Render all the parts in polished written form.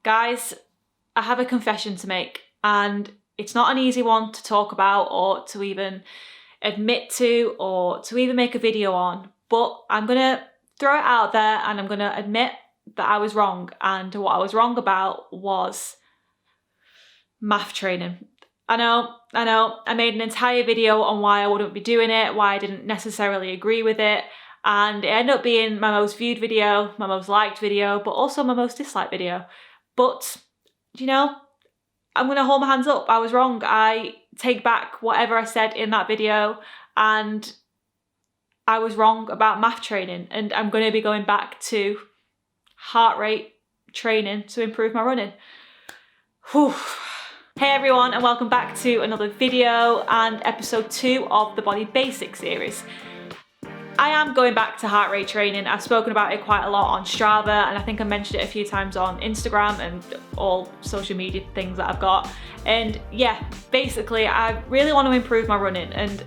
Guys, I have a confession to make, and it's not an easy one to talk about or to even admit to or to even make a video on, but I'm gonna throw it out there and I'm gonna admit that I was wrong, and what I was wrong about was MAF training. I know, I made an entire video on why I wouldn't be doing it, why I didn't necessarily agree with it, and it ended up being my most viewed video, my most liked video, but also my most disliked video. But, you know, I'm gonna hold my hands up. I was wrong. I take back whatever I said in that video, and I was wrong about MAF training, and I'm gonna be going back to heart rate training to improve my running. Whew. Hey everyone, and welcome back to another video and episode 2 of the Body Basics series. I am going back to heart rate training. I've spoken about it quite a lot on Strava, and I think I mentioned it a few times on Instagram and all social media things that I've got. And yeah, basically I really want to improve my running, and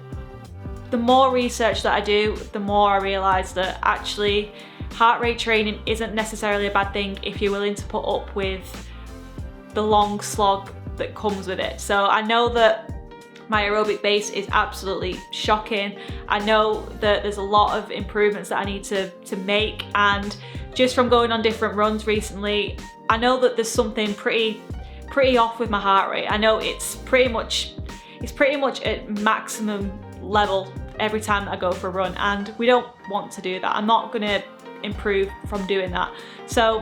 the more research that I do, the more I realise that actually heart rate training isn't necessarily a bad thing if you're willing to put up with the long slog that comes with it. So I know that my aerobic base is absolutely shocking. I know that there's a lot of improvements that I need to make, and just from going on different runs recently, I know that there's something pretty off with my heart rate. I know it's pretty much at maximum level every time that I go for a run, and we don't want to do that. I'm not gonna improve from doing that. So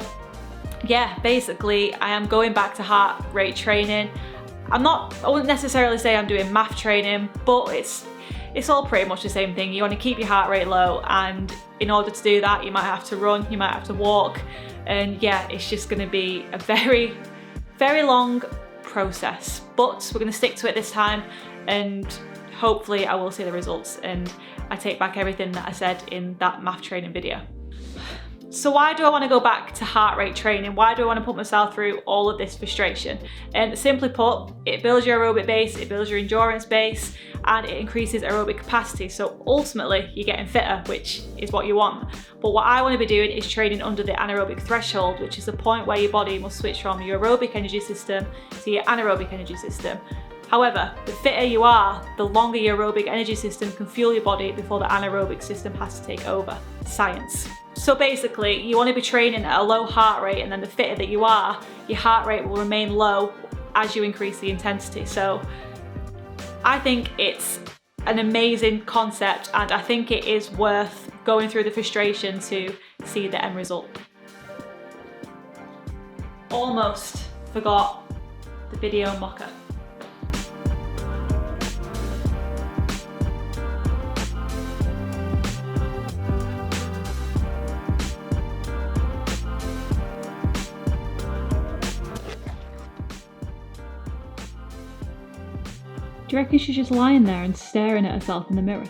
yeah, basically I am going back to heart rate training. I wouldn't necessarily say I'm doing MAF training, but it's all pretty much the same thing. You want to keep your heart rate low, and in order to do that, you might have to run, you might have to walk, and yeah, it's just going to be a very, very long process. But we're going to stick to it this time, and hopefully I will see the results, and I take back everything that I said in that MAF training video. So why do I want to go back to heart rate training? Why do I want to put myself through all of this frustration? And simply put, it builds your aerobic base, it builds your endurance base, and it increases aerobic capacity. So ultimately, you're getting fitter, which is what you want. But what I want to be doing is training under the anaerobic threshold, which is the point where your body must switch from your aerobic energy system to your anaerobic energy system. However, the fitter you are, the longer your aerobic energy system can fuel your body before the anaerobic system has to take over. Science. So basically, you want to be training at a low heart rate, and then the fitter that you are, your heart rate will remain low as you increase the intensity. So I think it's an amazing concept, and I think it is worth going through the frustration to see the end result. Almost forgot the video mocker. Do you reckon she's just lying there and staring at herself in the mirror?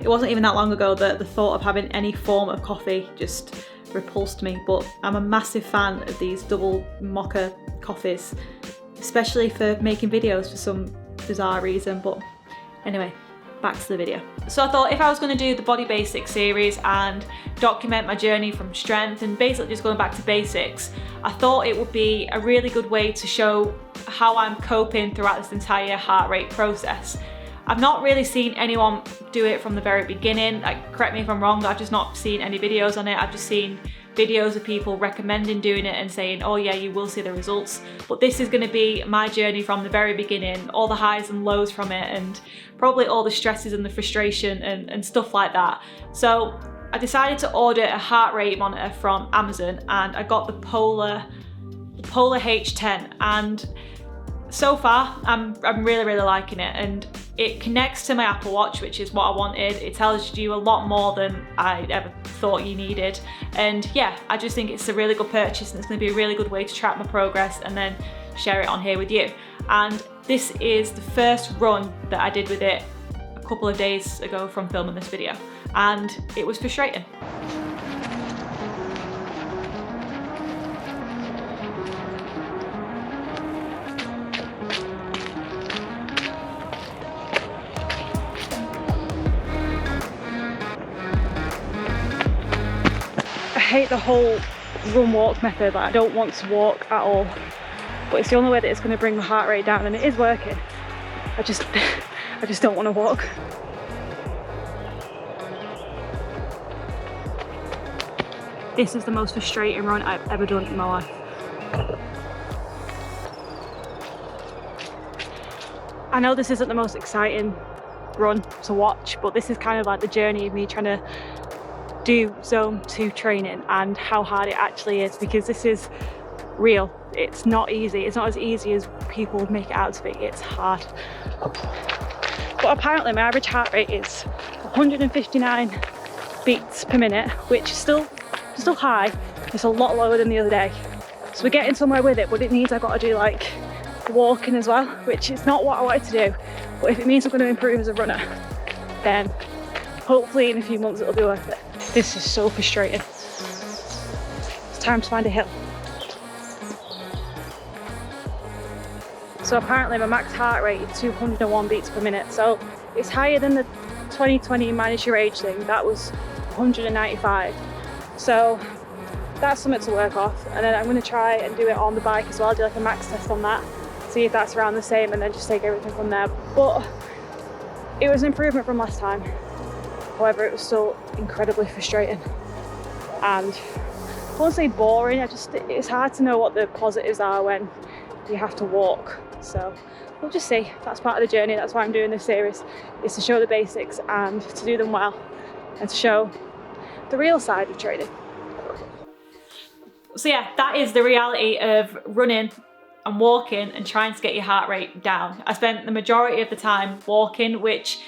It wasn't even that long ago that the thought of having any form of coffee just repulsed me, but I'm a massive fan of these double mocha coffees, especially for making videos for some bizarre reason. But anyway, back to the video. So I thought if I was going to do the Body Basics series and document my journey from strength and basically just going back to basics, I thought it would be a really good way to show how I'm coping throughout this entire heart rate process. I've not really seen anyone do it from the very beginning. Like, correct me if I'm wrong, I've just not seen any videos on it. I've just seen videos of people recommending doing it and saying, oh yeah, you will see the results. But this is going to be my journey from the very beginning, all the highs and lows from it, and probably all the stresses and the frustration and stuff like that. So I decided to order a heart rate monitor from Amazon, and I got the Polar H10, and so far I'm really liking it, and it connects to my Apple Watch, which is what I wanted. It tells you a lot more than I ever thought you needed, and yeah, I just think it's a really good purchase, and it's going to be a really good way to track my progress and then share it on here with you. And this is the first run that I did with it a couple of days ago from filming this video, and it was frustrating. hate the whole run walk method. Like, I don't want to walk at all, but it's the only way that it's going to bring my heart rate down, and it is working. I just don't want to walk. This is the most frustrating run I've ever done in my life. I know this isn't the most exciting run to watch, but this is kind of like the journey of me trying to do zone 2 training and how hard it actually is, because this is real. It's not easy. It's not as easy as people make it out to be. It's hard. But apparently my average heart rate is 159 beats per minute, which is still high. It's a lot lower than the other day. So we're getting somewhere with it, but it means I've got to do like walking as well, which is not what I wanted to do. But if it means I'm going to improve as a runner, then hopefully in a few months it'll be worth it. This is so frustrating. It's time to find a hill. So apparently my max heart rate is 201 beats per minute. So it's higher than the 2020 manage your age thing. That was 195. So that's something to work off. And then I'm going to try and do it on the bike as well. Do like a max test on that. See if that's around the same, and then just take everything from there. But it was an improvement from last time. However, it was still incredibly frustrating. And I won't say boring, it's hard to know what the positives are when you have to walk. So we'll just see. That's part of the journey. That's why I'm doing this series, is to show the basics and to do them well, and to show the real side of training. So yeah, that is the reality of running and walking and trying to get your heart rate down. I spent the majority of the time walking, which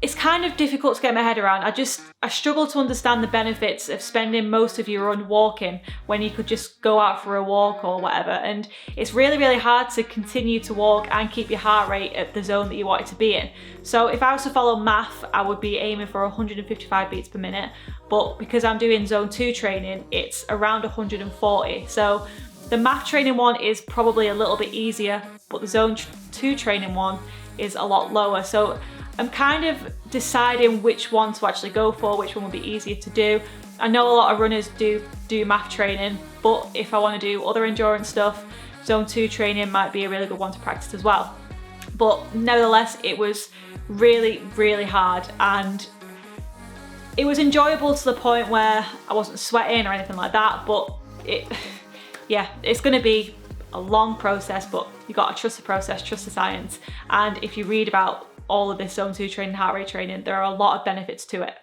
it's kind of difficult to get my head around. I struggle to understand the benefits of spending most of your run walking when you could just go out for a walk or whatever. And it's really, really hard to continue to walk and keep your heart rate at the zone that you want it to be in. So if I was to follow MAF, I would be aiming for 155 beats per minute. But because I'm doing zone 2 training, it's around 140. So the MAF training one is probably a little bit easier, but the zone 2 training one is a lot lower. So I'm kind of deciding which one to actually go for, which one will be easier to do. I know a lot of runners do MAF training, but if I want to do other endurance stuff, zone 2 training might be a really good one to practice as well. But nevertheless, it was really, really hard, and it was enjoyable to the point where I wasn't sweating or anything like that, but yeah, it's going to be a long process, but you got to trust the process, trust the science. And if you read about all of this zone 2 training, heart rate training, there are a lot of benefits to it.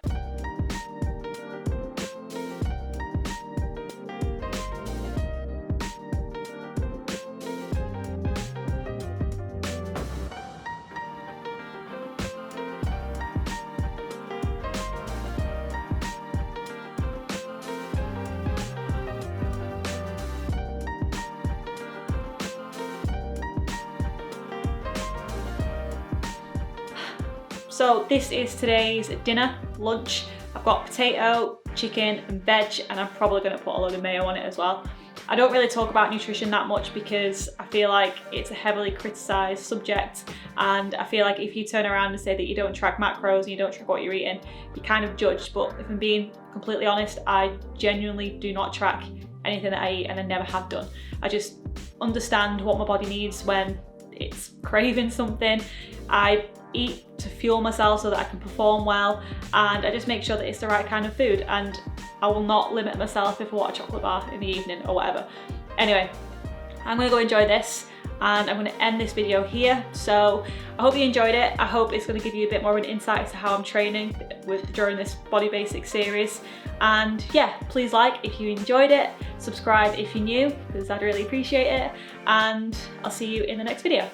So this is today's dinner, lunch. I've got potato, chicken and veg, and I'm probably going to put a load of mayo on it as well. I don't really talk about nutrition that much because I feel like it's a heavily criticised subject, and I feel like if you turn around and say that you don't track macros and you don't track what you're eating, you're kind of judged. But if I'm being completely honest, I genuinely do not track anything that I eat, and I never have done. I just understand what my body needs when it's craving something. I eat to fuel myself so that I can perform well, and I just make sure that it's the right kind of food, and I will not limit myself if I want a chocolate bar in the evening or whatever. Anyway, I'm gonna go enjoy this, and I'm gonna end this video here. So I hope you enjoyed it. I hope it's gonna give you a bit more of an insight into how I'm training during this Body Basics series. And yeah, please like if you enjoyed it, subscribe if you're new, because I'd really appreciate it, and I'll see you in the next video.